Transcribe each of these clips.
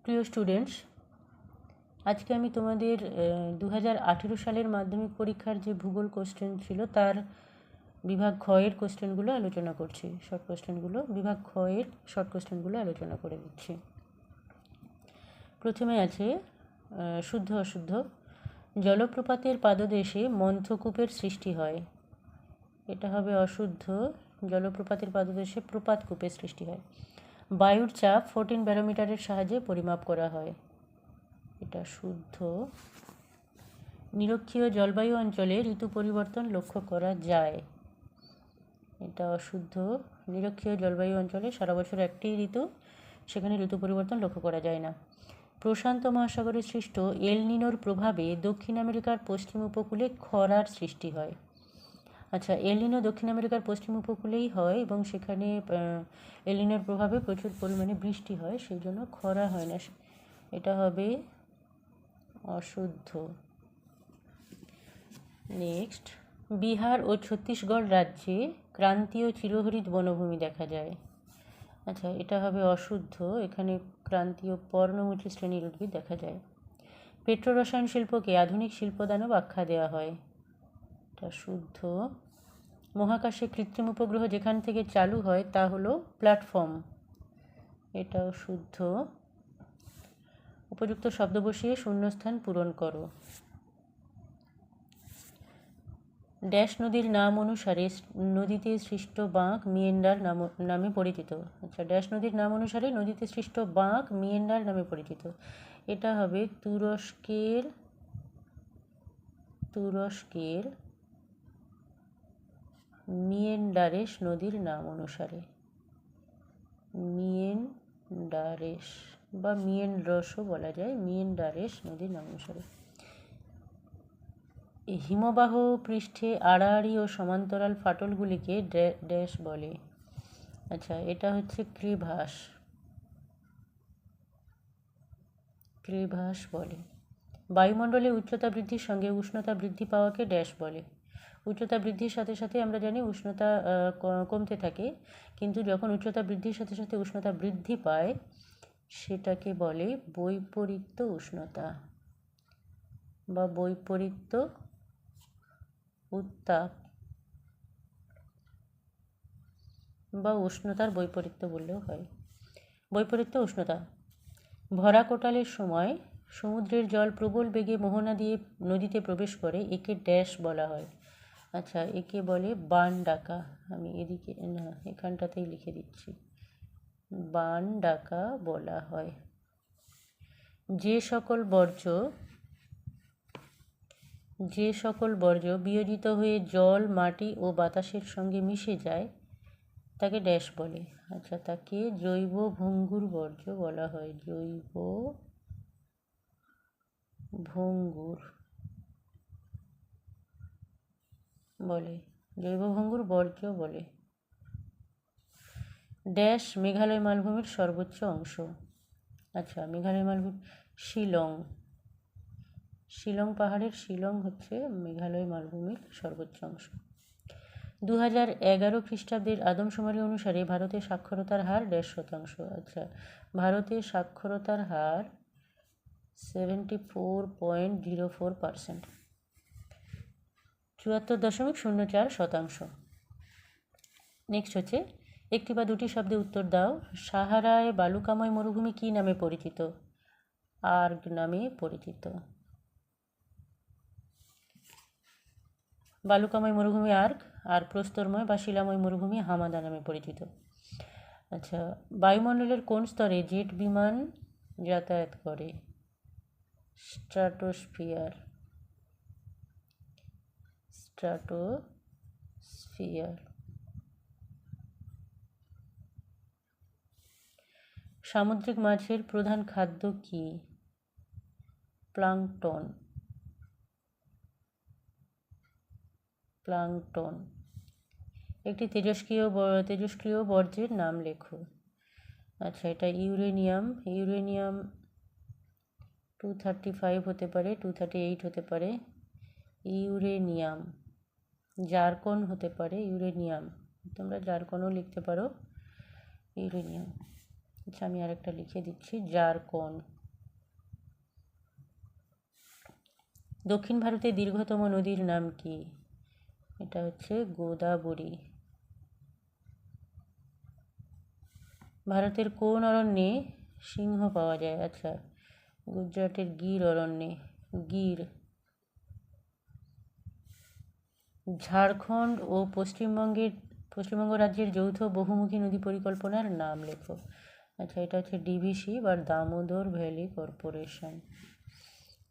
প্রিয় স্টুডেন্টস, আজকে আমি তোমাদের 2018 সালের মাধ্যমিক পরীক্ষার যে ভূগোল কোশ্চেন ছিল তার বিভাগ খ এর কোশ্চেনগুলো আলোচনা করছি। শর্ট কোশ্চেনগুলো বিভাগ খ এর শর্ট কোশ্চেনগুলো আলোচনা করে দিচ্ছি। প্রথমে আছে শুদ্ধ অশুদ্ধ। জলপ্রপাতের পাদদেশে মন্থকূপের সৃষ্টি হয়। এটা হবে অশুদ্ধ। জলপ্রপাতের পাদদেশে প্রপাতকূপের সৃষ্টি হয়। বায়ুর চাপ 14 ব্যারোমিটারের সাহায্যে পরিমাপ করা হয়। এটা শুদ্ধ। নিরক্ষীয় জলবায়ু অঞ্চলে ঋতু পরিবর্তন লক্ষ্য করা যায়। এটা অশুদ্ধ। নিরক্ষীয় জলবায়ু অঞ্চলে সারা বছর একটি ঋতু, সেখানে ঋতু পরিবর্তন লক্ষ্য করা যায় না। প্রশান্ত মহাসাগরে সৃষ্ট এল নিনোর প্রভাবে দক্ষিণ আমেরিকার পশ্চিম উপকূলে খরার সৃষ্টি হয়। আচ্ছা, এল নিনো দক্ষিণ আমেরিকার পশ্চিম উপকূলেই হয় এবং সেখানে এল নিনোর প্রভাবে প্রচুর পরিমাণে বৃষ্টি হয়, সেই জন্য খরা হয় না। এটা হবে অশুদ্ধ। নেক্সট, বিহার ও ছত্তিশগড় রাজ্যে ক্রান্তীয় চিরহরিৎ বনভূমি দেখা যায়। আচ্ছা, এটা হবে অশুদ্ধ। এখানে ক্রান্তীয় পর্ণমোচী শ্রেণীর উদ্ভিদ দেখা যায়। পেট্রোরসায়ন শিল্পকে আধুনিক শিল্পদানব আখ্যা দেওয়া হয়। এটা শুদ্ধ। মহাকাশে কৃত্রিম উপগ্রহ যেখান থেকে চালু হয় তা হলো প্ল্যাটফর্ম। এটাও শুদ্ধ। উপযুক্ত শব্দ বসিয়ে শূন্যস্থান পূরণ করো। ড্যাশ নদীর নাম অনুসারে নদীতে সৃষ্ট বাঁক মিয়েন্ডার নামে পরিচিত। আচ্ছা, ড্যাশ নদীর নাম অনুসারে নদীতে সৃষ্ট বাঁক মিয়েন্ডার নামে পরিচিত। এটা হবে তুরস্কের মিয়েন্ডারেস নদীর নাম অনুসারে। মিয়েন্ডারেস বা মিয়েন্ড্রসও বলা যায়, মিয়েন্ডারেস নদীর নাম অনুসারে। হিমবাহ পৃষ্ঠে আড়াআড়ি ও সমান্তরাল ফাটলগুলিকে ড্যাশ বলে। আচ্ছা, এটা হচ্ছে ক্রেভাস বলে। বায়ুমণ্ডলে উচ্চতা বৃদ্ধির সঙ্গে উষ্ণতা বৃদ্ধি পাওয়াকে ড্যাশ বলে। উচ্চতা বৃদ্ধির সাথে সাথে আমরা জানি উষ্ণতা কমতে থাকে, কিন্তু যখন উচ্চতা বৃদ্ধির সাথে সাথে উষ্ণতা বৃদ্ধি পায় সেটাকে বলে বৈপরীত্য উষ্ণতা বা বৈপরীত্য উত্তাপ বা উষ্ণতার বৈপরীত্য বললেও হয়। বৈপরীত্য উষ্ণতা। ভরা কোটালের সময় সমুদ্রের জল প্রবল বেগে মোহনা দিয়ে নদীতে প্রবেশ করে, একে ড্যাশ বলা হয়। আচ্ছা, একে বলে বান ডাকা। আমি এদিকে না, এখানটাতেই লিখে দিচ্ছি, বান ডাকা বলা হয়। যে সকল বর্জ্য বিয়োজিত হয়ে জল, মাটি ও বাতাসের সঙ্গে মিশে যায় তাকে ড্যাশ বলে। আচ্ছা, তাকে জৈব ভঙ্গুর বর্জ্য বলা হয়। জৈব ভঙ্গুর বর্জ্য বলে। ড্যাশ মেঘালয় মালভূমির সর্বোচ্চ অংশ। আচ্ছা, মেঘালয় মালভূমি শিলং পাহাড়ের শিলং হচ্ছে মেঘালয় মালভূমির সর্বোচ্চ অংশ। 2011 খ্রিস্টাব্দের আদমশুমারি অনুসারে ভারতের সাক্ষরতার হার ড্যাশ শতাংশ। আচ্ছা, ভারতের সাক্ষরতার হার 74.04%, 74.04%। নেক্সট হচ্ছে, একটি বা দুটি শব্দে উত্তর দাও। সাহারায় বালুকাময় মরুভূমি কী নামে পরিচিত? আর্গ নামে পরিচিত। বালুকাময় মরুভূমি আর্গ, আর প্রস্তরময় বা শিলাময় মরুভূমি হামাদা নামে পরিচিত। আচ্ছা, বায়ুমণ্ডলের কোন স্তরে জেট বিমান যাতায়াত করে? স্ট্রাটোস্ফিয়ার। সামুদ্রিক মাছের প্রধান খাদ্য কি? প্লাঙ্কটন। একটি তেজস্ক্রিয় বর্জ্যের নাম লেখো। আচ্ছা, এটা ইউরেনিয়াম 235 হতে পারে, 238 হতে পারে। ইউরেনিয়াম। জারকন হতে পারে। ইউরেনিয়াম, তোমরা জারকনও লিখতে পারো। ইউরেনিয়াম। আচ্ছা, আমি আরেকটা লিখে দিচ্ছি, জারকন। দক্ষিণ ভারতের দীর্ঘতম নদীর নাম কি? এটা হচ্ছে গোদাবরী। ভারতের কোন অরণ্যে সিংহ পাওয়া যায়? আচ্ছা, গুজরাটের গির অরণ্যে। গির। ঝাড়খণ্ড ও পশ্চিমবঙ্গ রাজ্যের যৌথ বহুমুখী নদী পরিকল্পনার নাম লেখো। আচ্ছা, এটা হচ্ছে ডিভিসি বা দামোদর ভ্যালি কর্পোরেশন।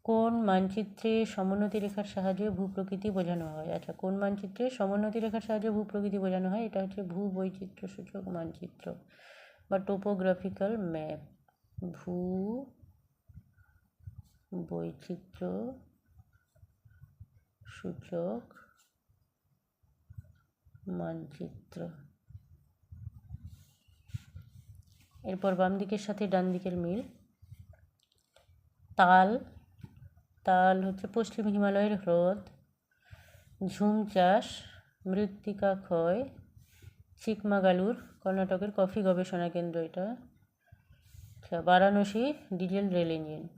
কোন মানচিত্রে সমোন্নতি রেখার সাহায্যে ভূপ্রকৃতি বোঝানো হয়? আচ্ছা, কোন মানচিত্রে সমোন্নতি রেখার সাহায্যে ভূপ্রকৃতি বোঝানো হয়? এটা হচ্ছে ভূবৈচিত্র্য সূচক মানচিত্র বা টোপোগ্রাফিক্যাল ম্যাপ। ভূ বৈচিত্র্য সূচক মানচিত্র। এরপর বাম দিকের সাথে ডান দিকের মিল। তাল। তাল হচ্ছে পশ্চিম হিমালয়ের হ্রদ। ঝুম চাষ, মৃত্তিকা ক্ষয়, চিকমাগালুর কর্ণাটকের কফি গবেষণা কেন্দ্র এটা। আচ্ছা, বারাণসী ডিজেল রেল ইঞ্জিন।